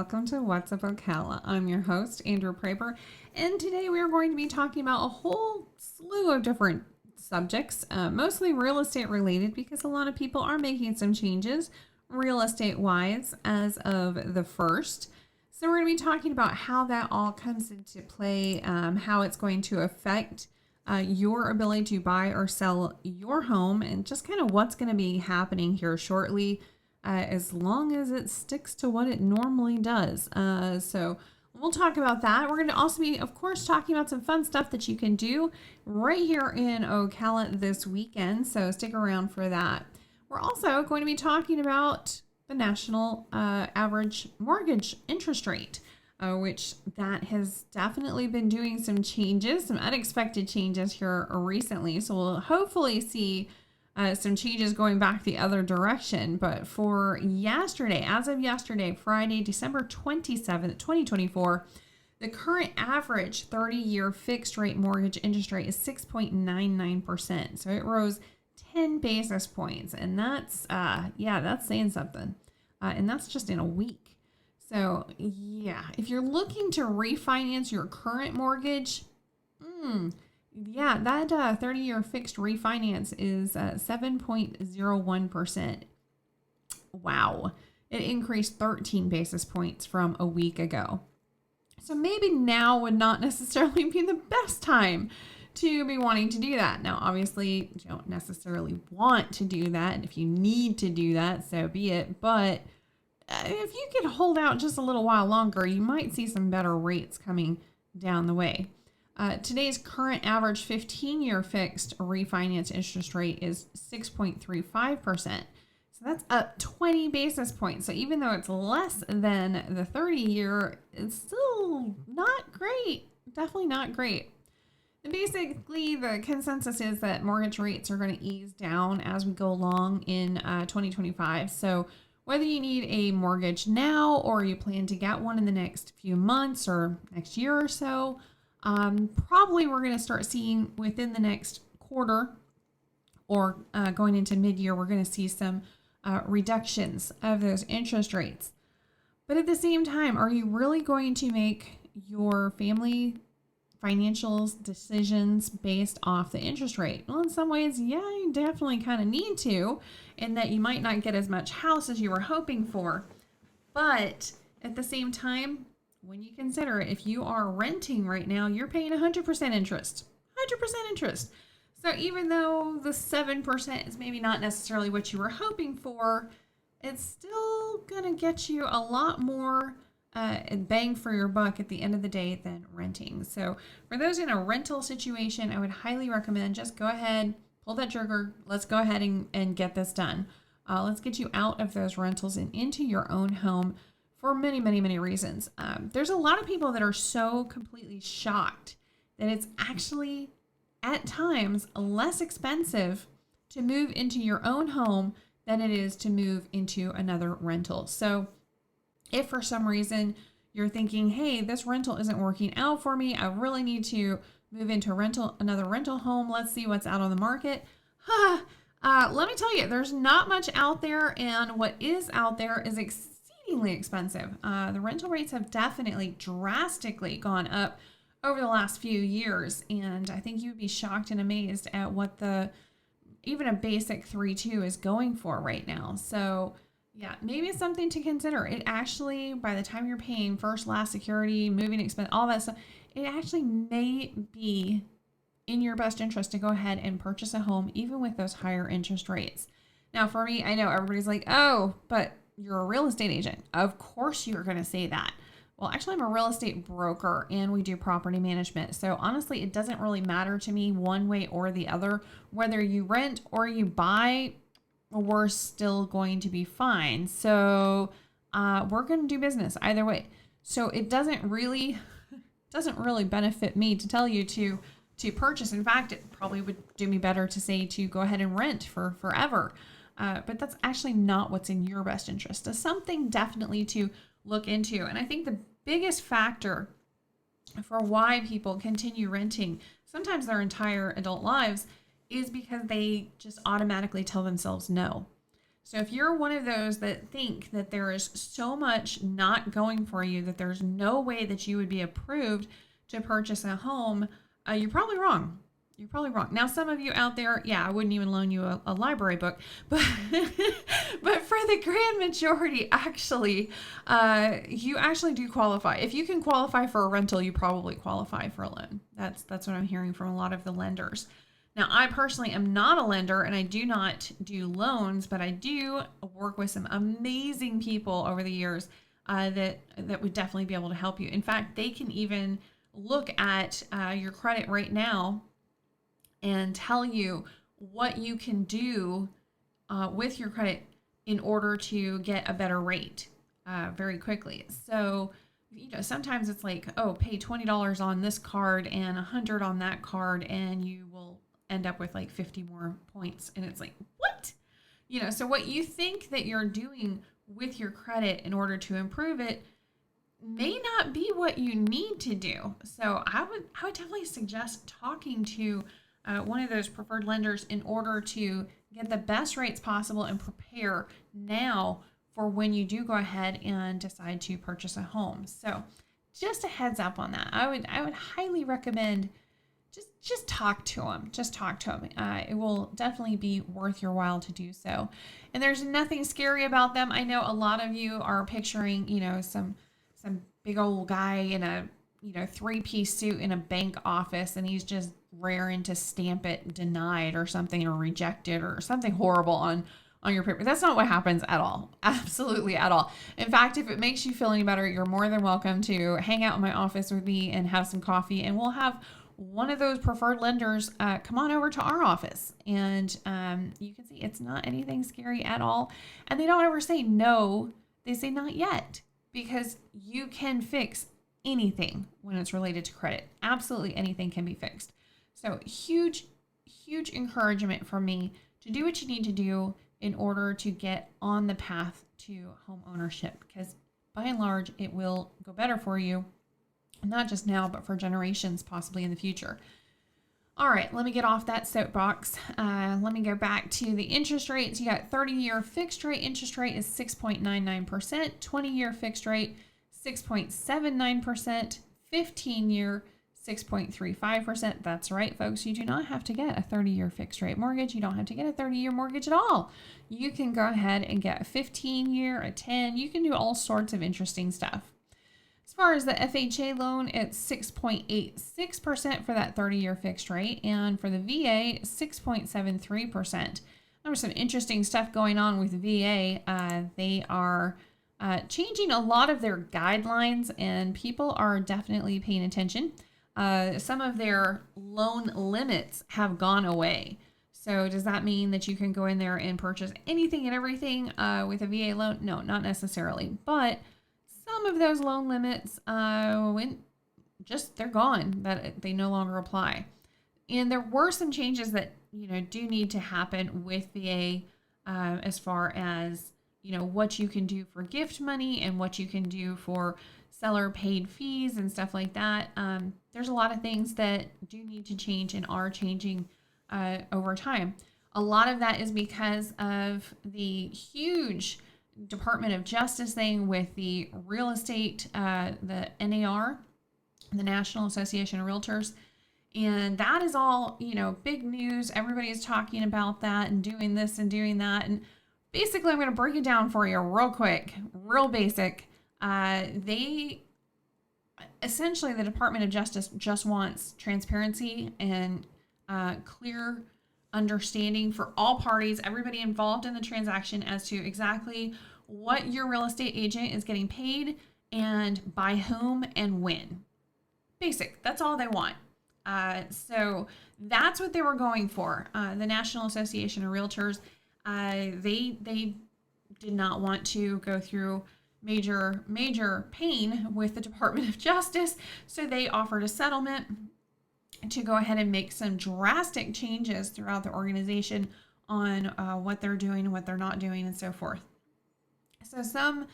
welcome to What's Up Ocala. I'm your host, Andrew Praper, and today we are going to be talking about a whole slew of different subjects, mostly real estate related because a lot of people are making some changes real estate wise as of the 1st. So we're going to be talking about how that all comes into play, how it's going to affect your ability to buy or sell your home, and just kind of what's going to be happening here shortly. As long as it sticks to what it normally does. So we'll talk about that. We're going to also be, of course, talking about some fun stuff that you can do right here in Ocala this weekend. So stick around for that. We're also going to be talking about the national average mortgage interest rate, which that has definitely been doing some changes, some unexpected changes here recently. So we'll hopefully see some changes going back the other direction. But for yesterday, as of yesterday, Friday, December 27th, 2024, the current average 30-year fixed rate mortgage interest rate is 6.99%. So it rose 10 basis points. And that's, that's saying something. And that's just in a week. So yeah, if you're looking to refinance your current mortgage, that 30-year fixed refinance is 7.01%. Wow. It increased 13 basis points from a week ago. So maybe now would not necessarily be the best time to be wanting to do that. Now, obviously, you don't necessarily want to do that. And if you need to do that, so be it. But if you could hold out just a little while longer, you might see some better rates coming down the way. Today's current average 15-year fixed refinance interest rate is 6.35%. So that's up 20 basis points. So even though it's less than the 30-year, it's still not great. Definitely not great. And basically, the consensus is that mortgage rates are going to ease down as we go along in 2025. So whether you need a mortgage now or you plan to get one in the next few months or next year or so, probably we're going to start seeing within the next quarter or going into mid-year, we're going to see some reductions of those interest rates. But at the same time, are you really going to make your family financial decisions based off the interest rate? Well, in some ways, yeah, you definitely kind of need to, in that you might not get as much house as you were hoping for. But at the same time, when you consider if you are renting right now, you're paying 100% interest. 100% interest. So even though the 7% is maybe not necessarily what you were hoping for, it's still going to get you a lot more bang for your buck at the end of the day than renting. So for those in a rental situation, I would highly recommend just go ahead, pull that trigger. Let's go ahead and get this done. Let's get you out of those rentals and into your own home. For many, many, many reasons. There's a lot of people that are so completely shocked that it's actually, at times, less expensive to move into your own home than it is to move into another rental. So if for some reason you're thinking, hey, this rental isn't working out for me, I really need to move into another rental home, let's see what's out on the market. Let me tell you, there's not much out there, and what is out there is exceedingly expensive. The rental rates have definitely drastically gone up over the last few years, and I think you'd be shocked and amazed at what even a basic 3.2 is going for right now. So yeah, maybe it's something to consider. It actually, by the time you're paying first, last, security, moving expense, all that stuff, it actually may be in your best interest to go ahead and purchase a home, even with those higher interest rates. Now, for me, I know everybody's like, oh, but you're a real estate agent. Of course you're going to say that. Well, actually, I'm a real estate broker and we do property management. So honestly, it doesn't really matter to me one way or the other. Whether you rent or you buy, we're still going to be fine. So we're going to do business either way. So it doesn't really benefit me to tell you to purchase. In fact, it probably would do me better to say to go ahead and rent for forever. But that's actually not what's in your best interest. It's something definitely to look into. And I think the biggest factor for why people continue renting, sometimes their entire adult lives, is because they just automatically tell themselves no. So if you're one of those that think that there is so much not going for you, that there's no way that you would be approved to purchase a home, you're probably wrong. You're probably wrong. Now, some of you out there, yeah, I wouldn't even loan you a library book, but but for the grand majority, actually, you actually do qualify. If you can qualify for a rental, you probably qualify for a loan. That's what I'm hearing from a lot of the lenders. Now, I personally am not a lender and I do not do loans, but I do work with some amazing people over the years that would definitely be able to help you. In fact, they can even look at your credit right now and tell you what you can do with your credit in order to get a better rate very quickly. So, sometimes it's like, oh, pay $20 on this card and $100 on that card, and you will end up with like 50 more points. And it's like, what? So what you think that you're doing with your credit in order to improve it may not be what you need to do. So I would definitely suggest talking to one of those preferred lenders in order to get the best rates possible and prepare now for when you do go ahead and decide to purchase a home. So just a heads up on that. I would highly recommend just talk to them. Just talk to them. It will definitely be worth your while to do so. And there's nothing scary about them. I know a lot of you are picturing, some big old guy in a 3-piece suit in a bank office, and he's just raring to stamp it denied or something, or rejected or something horrible on your paper. That's not what happens at all. Absolutely at all. In fact, if it makes you feel any better, you're more than welcome to hang out in my office with me and have some coffee, and we'll have one of those preferred lenders come on over to our office, and you can see it's not anything scary at all. And they don't ever say no. They say not yet, because you can fix anything when it's related to credit. Absolutely anything can be fixed. So huge encouragement from me to do what you need to do in order to get on the path to home ownership, because by and large, it will go better for you, not just now, but for generations possibly in the future. All right, let me get off that soapbox. Let me go back to the interest rates. You got 30-year fixed rate interest rate is 6.99%, 20-year fixed rate 6.79%, 15-year 6.35%. That's right, folks. You do not have to get a 30-year fixed rate mortgage. You don't have to get a 30-year mortgage at all. You can go ahead and get a 15-year, a 10. You can do all sorts of interesting stuff. As far as the FHA loan, it's 6.86% for that 30-year fixed rate, and for the VA, 6.73%. There was some interesting stuff going on with VA. They are changing a lot of their guidelines, and people are definitely paying attention. Some of their loan limits have gone away. So does that mean that you can go in there and purchase anything and everything with a VA loan? No, not necessarily. But some of those loan limits, they're gone, that they no longer apply. And there were some changes that, do need to happen with VA as far as, what you can do for gift money and what you can do for seller paid fees and stuff like that. There's a lot of things that do need to change and are changing over time. A lot of that is because of the huge Department of Justice thing with the real estate, the NAR, the National Association of Realtors. And that is all, big news. Everybody is talking about that and doing this and doing that. And basically, I'm going to break it down for you real quick, real basic. Essentially, the Department of Justice just wants transparency and clear understanding for all parties, everybody involved in the transaction, as to exactly what your real estate agent is getting paid and by whom and when. Basic. That's all they want. So that's what they were going for. The National Association of Realtors, they did not want to go through major pain with the Department of Justice, so they offered a settlement to go ahead and make some drastic changes throughout the organization on what they're doing and what they're not doing and so forth. So some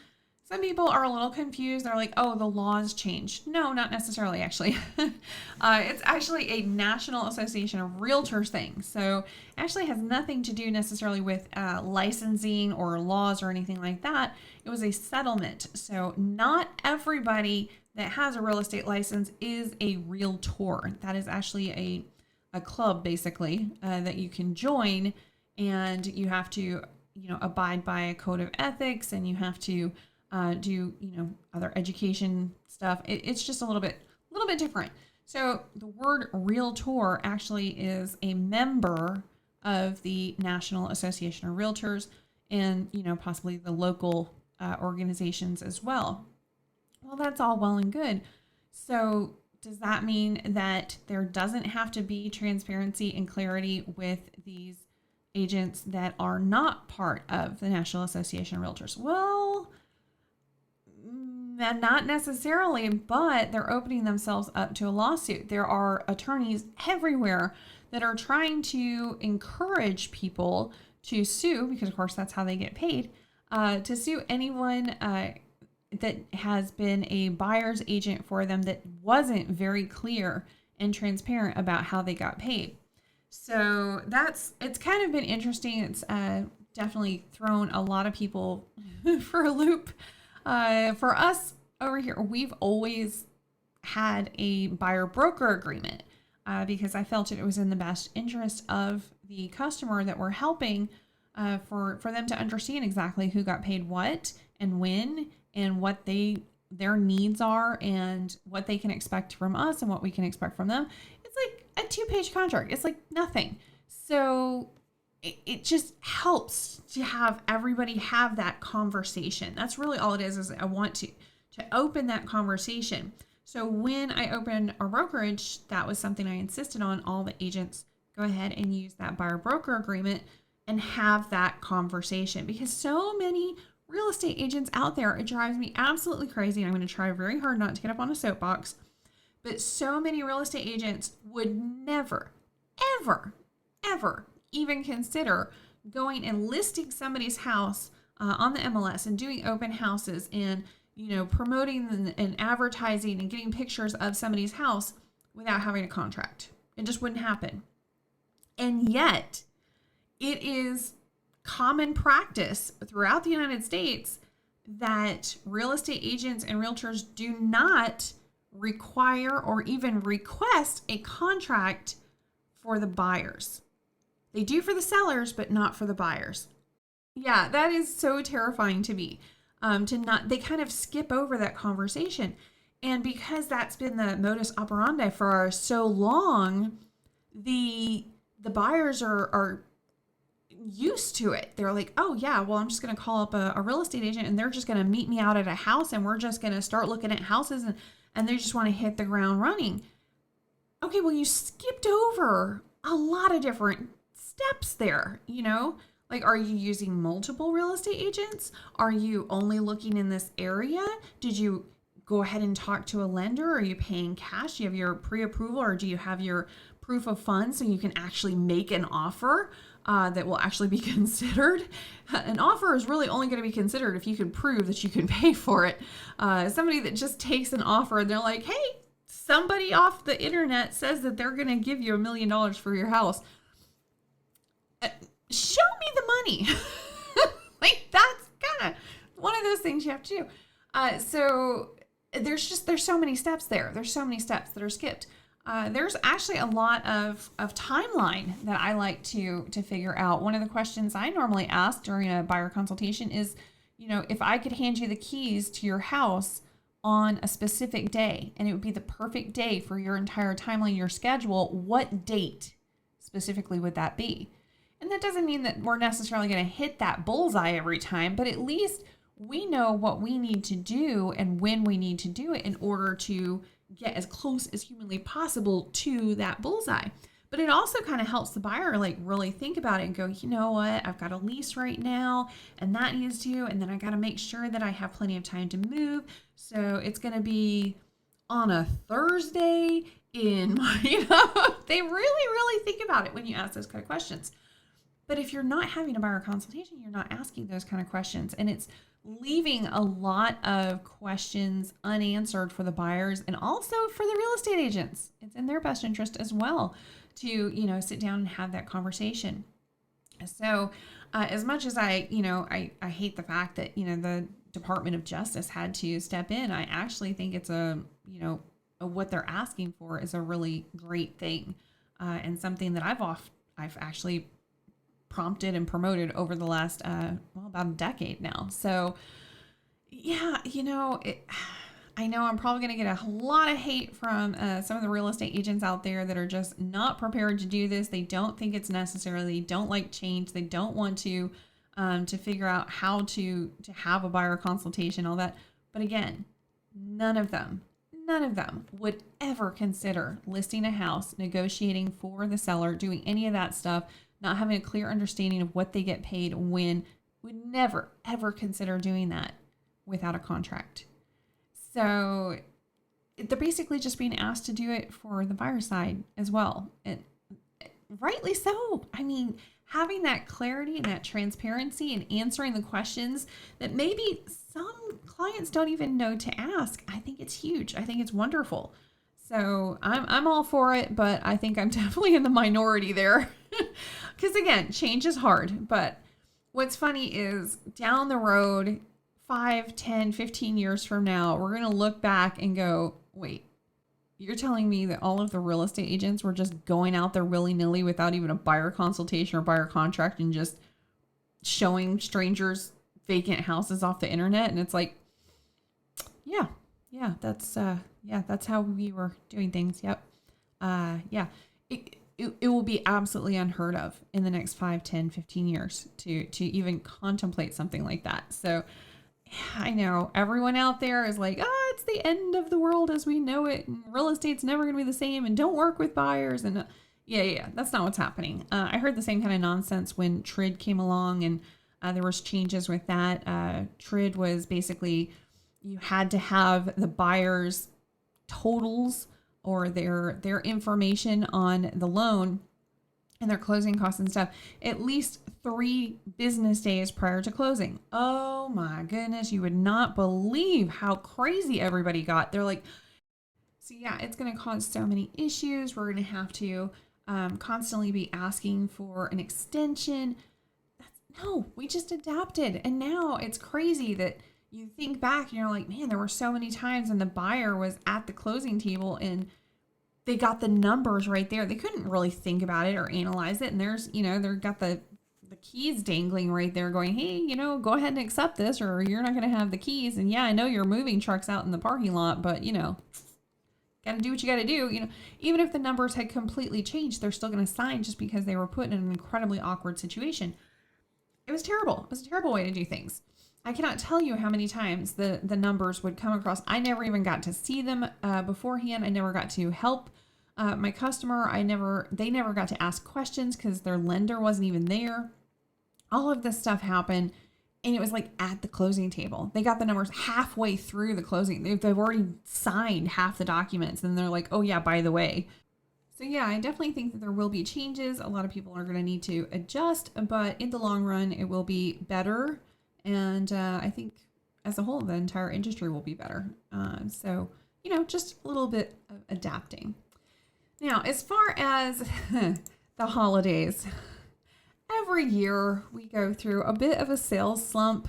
Some people are a little confused. They're like, oh, the laws changed. No, not necessarily, actually. It's actually a National Association of Realtors thing. So it actually has nothing to do necessarily with licensing or laws or anything like that. It was a settlement. So not everybody that has a real estate license is a realtor. That is actually a club, basically, that you can join, and you have to, abide by a code of ethics, and you have to do, other education stuff. It's just a little bit different. So the word realtor actually is a member of the National Association of Realtors, and, possibly the local organizations as well. Well, that's all well and good. So does that mean that there doesn't have to be transparency and clarity with these agents that are not part of the National Association of Realtors? Well, not necessarily, but they're opening themselves up to a lawsuit. There are attorneys everywhere that are trying to encourage people to sue, because of course that's how they get paid, to sue anyone that has been a buyer's agent for them that wasn't very clear and transparent about how they got paid. So it's kind of been interesting. It's definitely thrown a lot of people for a loop. For us over here, we've always had a buyer-broker agreement because I felt it was in the best interest of the customer that we're helping for them to understand exactly who got paid what and when, and what their needs are, and what they can expect from us and what we can expect from them. It's like a 2-page contract. It's like nothing. So it just helps to have everybody have that conversation. That's really all it is I want to open that conversation. So when I opened our brokerage, that was something I insisted on. All the agents go ahead and use that buyer broker agreement and have that conversation, because so many real estate agents out there, it drives me absolutely crazy. I'm going to try very hard not to get up on a soapbox, but so many real estate agents would never, ever, ever even consider going and listing somebody's house on the MLS and doing open houses and, promoting and advertising and getting pictures of somebody's house without having a contract. It just wouldn't happen. And yet it is common practice throughout the United States that real estate agents and realtors do not require or even request a contract for the buyers. They do for the sellers, but not for the buyers. Yeah, that is so terrifying to me. They kind of skip over that conversation. And because that's been the modus operandi for so long, the buyers are used to it. They're like, oh yeah, well, I'm just going to call up a real estate agent, and they're just going to meet me out at a house, and we're just going to start looking at houses, and they just want to hit the ground running. Okay, well, you skipped over a lot of different steps there, Like, are you using multiple real estate agents? Are you only looking in this area? Did you go ahead and talk to a lender? Are you paying cash? Do you have your pre-approval, or do you have your proof of funds so you can actually make an offer that will actually be considered? An offer is really only going to be considered if you can prove that you can pay for it. Somebody that just takes an offer and they're like, hey, somebody off the internet says that they're going to give you $1 million for your house. Show me the money. Like, that's kind of one of those things you have to do. So there's so many steps there. There's so many steps that are skipped. There's actually a lot of timeline that I like to figure out. One of the questions I normally ask during a buyer consultation is, if I could hand you the keys to your house on a specific day, and it would be the perfect day for your entire timeline, your schedule, what date specifically would that be? And that doesn't mean that we're necessarily going to hit that bullseye every time, but at least we know what we need to do and when we need to do it in order to get as close as humanly possible to that bullseye. But it also kind of helps the buyer really think about it and go, you know what, I've got a lease right now, and that needs to, and then I got to make sure that I have plenty of time to move. So it's going to be on a Thursday in they really think about it when you ask those kind of questions. But if you're not having a buyer consultation, you're not asking those kind of questions. And it's leaving a lot of questions unanswered for the buyers and also for the real estate agents. It's in their best interest as well to, sit down and have that conversation. So as much as I hate the fact that, the Department of Justice had to step in, I actually think it's what they're asking for is a really great thing, and something that I've actually prompted and promoted over the last, about a decade now. So yeah, I know I'm probably going to get a lot of hate from some of the real estate agents out there that are just not prepared to do this. They don't think it's necessary. They don't like change. They don't want to figure out how to have a buyer consultation, all that. But again, none of them would ever consider listing a house, negotiating for the seller, doing any of that stuff, not having a clear understanding of what they get paid when, would never, ever consider doing that without a contract. So they're basically just being asked to do it for the buyer side as well. And rightly so. I mean, having that clarity and that transparency and answering the questions that maybe some clients don't even know to ask, I think it's huge. I think it's wonderful. So I'm all for it, but I think I'm definitely in the minority there. Because again, change is hard. But what's funny is down the road, 5, 10, 15 years from now, we're going to look back and go, wait, you're telling me that all of the real estate agents were just going out there willy-nilly without even a buyer consultation or buyer contract and just showing strangers vacant houses off the internet? And it's like, yeah, that's how we were doing things. Yep. It will be absolutely unheard of in the next 5, 10, 15 years to even contemplate something like that. So I know everyone out there is like, it's the end of the world as we know it, and real estate's never going to be the same, and don't work with buyers. And yeah, that's not what's happening. I heard the same kind of nonsense when TRID came along, and there was changes with that. TRID was basically you had to have the buyers' totals or their information on the loan and their closing costs and stuff at least 3 business days prior to closing. Oh my goodness, you would not believe how crazy everybody got. They're like, so yeah, it's going to cause so many issues. We're going to have to constantly be asking for an extension. No, we just adapted. And now it's crazy that you think back and you're like, man, there were so many times when the buyer was at the closing table and they got the numbers right there. They couldn't really think about it or analyze it. And there's, they've got the keys dangling right there going, hey, go ahead and accept this or you're not going to have the keys. And yeah, I know you're moving trucks out in the parking lot, but got to do what you got to do. Even if the numbers had completely changed, they're still going to sign just because they were put in an incredibly awkward situation. It was terrible. It was a terrible way to do things. I cannot tell you how many times the numbers would come across. I never even got to see them beforehand. I never got to help my customer. They never got to ask questions because their lender wasn't even there. All of this stuff happened, and it was like at the closing table. They got the numbers halfway through the closing. They've already signed half the documents, and they're like, oh yeah, by the way. So yeah, I definitely think that there will be changes. A lot of people are going to need to adjust, but in the long run, it will be better. And I think as a whole, the entire industry will be better. So, just a little bit of adapting. Now, as far as the holidays, every year we go through a bit of a sales slump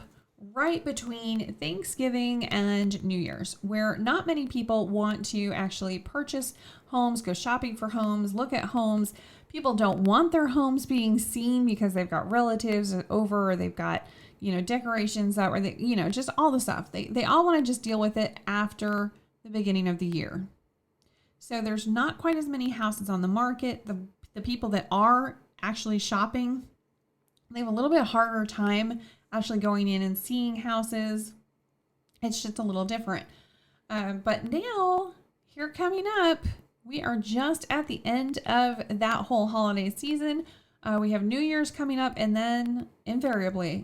right between Thanksgiving and New Year's, where not many people want to actually purchase homes, go shopping for homes, look at homes. People don't want their homes being seen because they've got relatives over, or they've got, decorations that were, just all the stuff. They all want to just deal with it after the beginning of the year. So there's not quite as many houses on the market. The people that are actually shopping, they have a little bit harder time actually going in and seeing houses. It's just a little different. But now, here coming up, we are just at the end of that whole holiday season. We have New Year's coming up, and then invariably,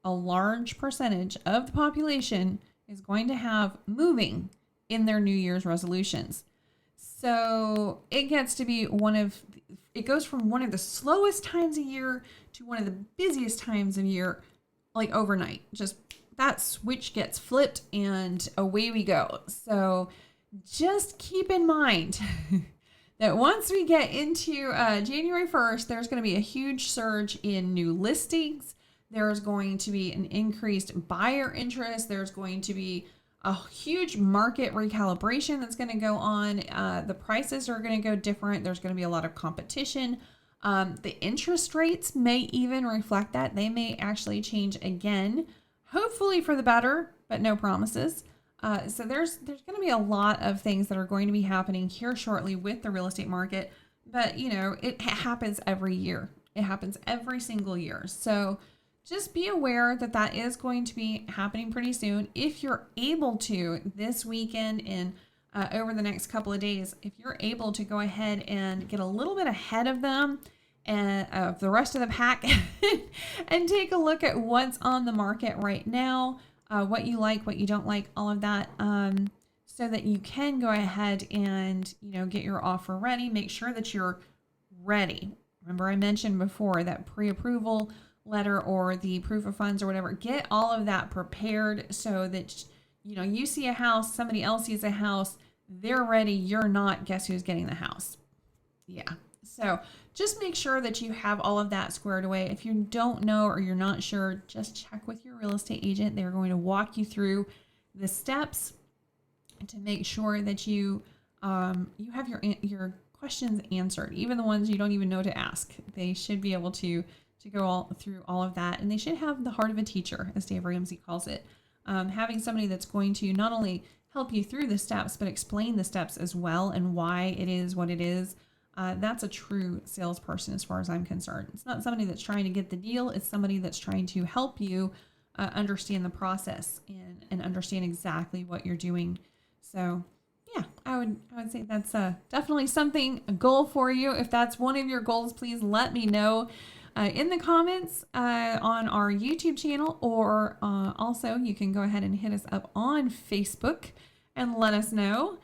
a large percentage of the population is going to have moving in their New Year's resolutions. So it gets to be it goes from one of the slowest times a year to one of the busiest times of year, like overnight, just that switch gets flipped and away we go. So just keep in mind that once we get into January 1st, there's going to be a huge surge in new listings. There's going to be an increased buyer interest. There's going to be a huge market recalibration that's going to go on. The prices are going to go different. There's going to be a lot of competition. The interest rates may even reflect that. They may actually change again, hopefully for the better, but no promises. So there's going to be a lot of things that are going to be happening here shortly with the real estate market. But, you know, it happens every year. It happens every single year. So just be aware that that is going to be happening pretty soon. If you're able to this weekend and over the next couple of days, if you're able to go ahead and get a little bit ahead of them and of the rest of the pack and take a look at what's on the market right now, what you like, what you don't like, all of that, so that you can go ahead and, you know, get your offer ready. Make sure that you're ready. Remember, I mentioned before that pre-approval letter or the proof of funds or whatever. Get all of that prepared so that, you know, you see a house, somebody else sees a house, they're ready, you're not, guess who's getting the house? Yeah. So just make sure that you have all of that squared away. If you don't know or you're not sure, just check with your real estate agent. They're going to walk you through the steps to make sure that you have your questions answered, even the ones you don't even know to ask. They should be able to go through all of that, and they should have the heart of a teacher, as Dave Ramsey calls it. Having somebody that's going to not only help you through the steps, but explain the steps as well and why it is what it is. That's a true salesperson as far as I'm concerned. It's not somebody that's trying to get the deal. It's somebody that's trying to help you understand the process and understand exactly what you're doing. So yeah, I would say that's definitely a goal for you. If that's one of your goals, please let me know in the comments on our YouTube channel, or also you can go ahead and hit us up on Facebook and let us know.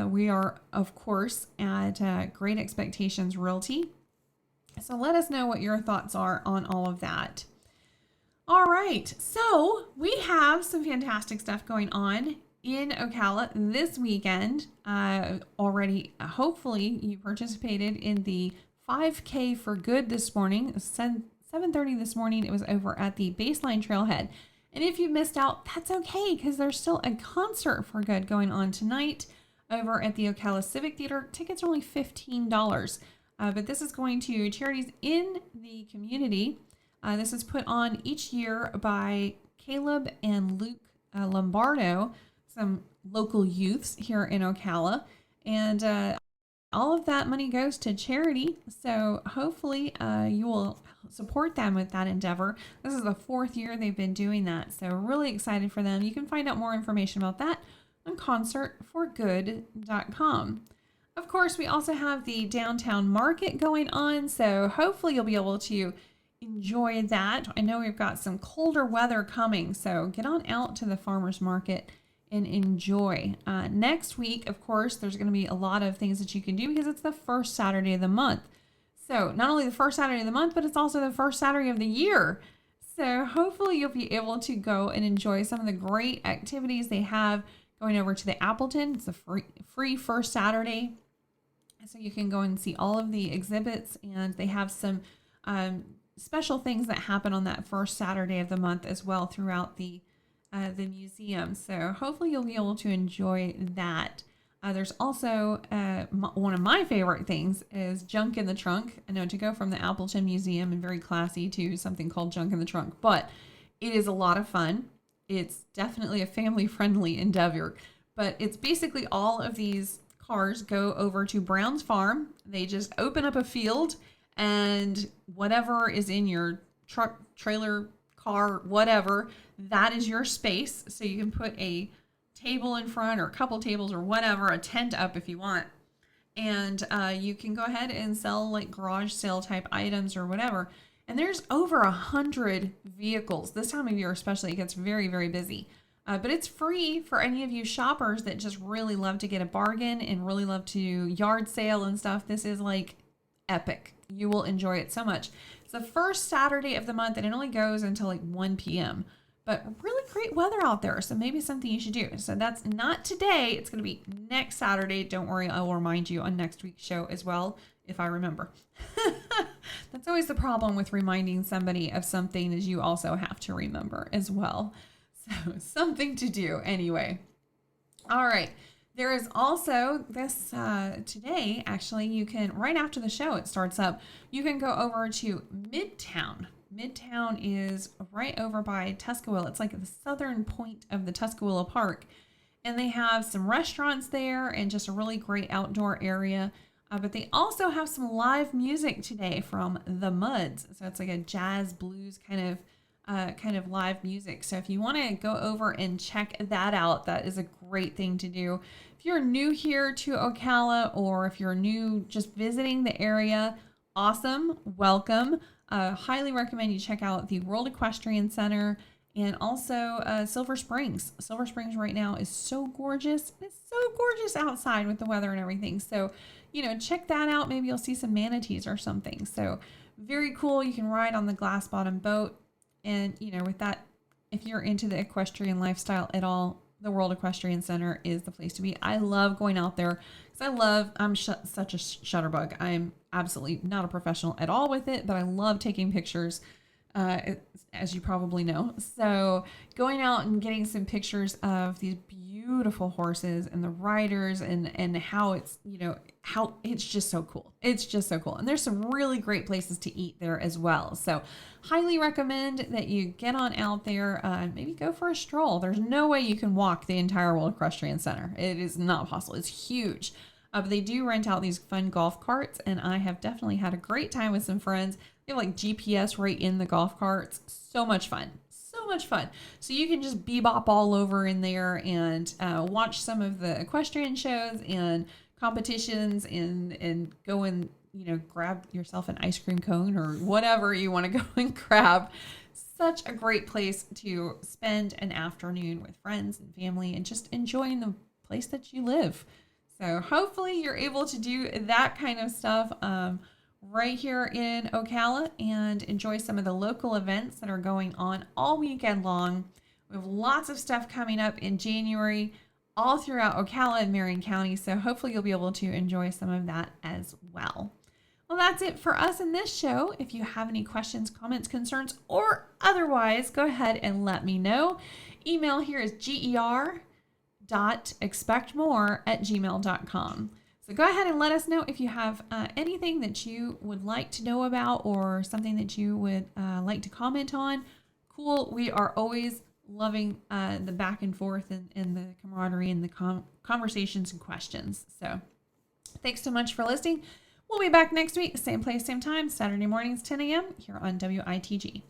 We are, of course, at Great Expectations Realty. So let us know what your thoughts are on all of that. All right, so we have some fantastic stuff going on in Ocala this weekend. Already, hopefully, you participated in the 5K for Good this morning. 7:30 this morning. It was over at the Baseline Trailhead. And if you missed out, that's okay, because there's still a concert for good going on tonight over at the Ocala Civic Theater. Tickets are only $15. But this is going to charities in the community. This is put on each year by Caleb and Luke Lombardo, some local youths here in Ocala. And all of that money goes to charity. So hopefully you will support them with that endeavor. This is the 4th year they've been doing that. So really excited for them. You can find out more information about that on concertforgood.com. Of course, we also have the downtown market going on. So hopefully you'll be able to enjoy that. I know we've got some colder weather coming. So get on out to the farmer's market and enjoy. Next week, of course, there's going to be a lot of things that you can do because it's the first Saturday of the month. So not only the first Saturday of the month, but it's also the first Saturday of the year. So hopefully you'll be able to go and enjoy some of the great activities they have going over to the Appleton. It's a free first Saturday. So you can go and see all of the exhibits, and they have some special things that happen on that first Saturday of the month as well throughout the museum. So hopefully you'll be able to enjoy that. There's also one of my favorite things is Junk in the Trunk. I know, to go from the Appleton Museum and very classy to something called Junk in the Trunk, but it is a lot of fun. It's definitely a family-friendly endeavor, but it's basically all of these cars go over to Brown's Farm. They just open up a field, and whatever is in your truck, trailer, car, whatever, that is your space. So you can put a table in front, or a couple tables, or whatever, a tent up if you want. And you can go ahead and sell like garage sale type items or whatever. And there's over 100 vehicles. This time of year especially, it gets very, very busy. But it's free for any of you shoppers that just really love to get a bargain and really love to yard sale and stuff. This is like epic. You will enjoy it so much. It's the first Saturday of the month, and it only goes until like 1 p.m. but really great weather out there. So maybe something you should do. So that's not today. It's going to be next Saturday. Don't worry. I will remind you on next week's show as well, if I remember. That's always the problem with reminding somebody of something, is you also have to remember as well. So something to do anyway. All right. There is also this today, actually, you can, right after the show, it starts up, you can go over to Midtown. Midtown is right over by Tuscaloosa. It's like the southern point of the Tuscaloosa Park. And they have some restaurants there and just a really great outdoor area. But they also have some live music today from the Muds. So it's like a jazz blues kind of live music. So if you want to go over and check that out, that is a great thing to do. If you're new here to Ocala, or if you're new just visiting the area, awesome, welcome. Highly recommend you check out the World Equestrian Center and also Silver Springs. Silver Springs right now is so gorgeous. It's so gorgeous outside with the weather and everything. So, check that out. Maybe you'll see some manatees or something. So very cool. You can ride on the glass bottom boat. And, with that, if you're into the equestrian lifestyle at all, the World Equestrian Center is the place to be. I love going out there because I'm such a shutterbug. I'm absolutely not a professional at all with it, but I love taking pictures, as you probably know. So going out and getting some pictures of these beautiful horses and the riders and how it's, how it's just so cool. It's just so cool. And there's some really great places to eat there as well. So highly recommend that you get on out there, maybe go for a stroll. There's no way you can walk the entire World Equestrian Center. It is not possible. It's huge. But they do rent out these fun golf carts, and I have definitely had a great time with some friends. They have like GPS right in the golf carts. So much fun. So much fun. So you can just bebop all over in there and watch some of the equestrian shows and competitions and go and, grab yourself an ice cream cone or whatever you want to go and grab. Such a great place to spend an afternoon with friends and family and just enjoying the place that you live. So hopefully you're able to do that kind of stuff right here in Ocala and enjoy some of the local events that are going on all weekend long. We have lots of stuff coming up in January all throughout Ocala and Marion County. So hopefully you'll be able to enjoy some of that as well. Well, that's it for us in this show. If you have any questions, comments, concerns, or otherwise, go ahead and let me know. Email here is GER.ExpectMore@gmail.com. So go ahead and let us know if you have anything that you would like to know about or something that you would like to comment on. Cool. We are always loving the back and forth and the camaraderie and the conversations and questions. So thanks so much for listening. We'll be back next week, same place, same time, Saturday mornings, 10 a.m. here on WITG.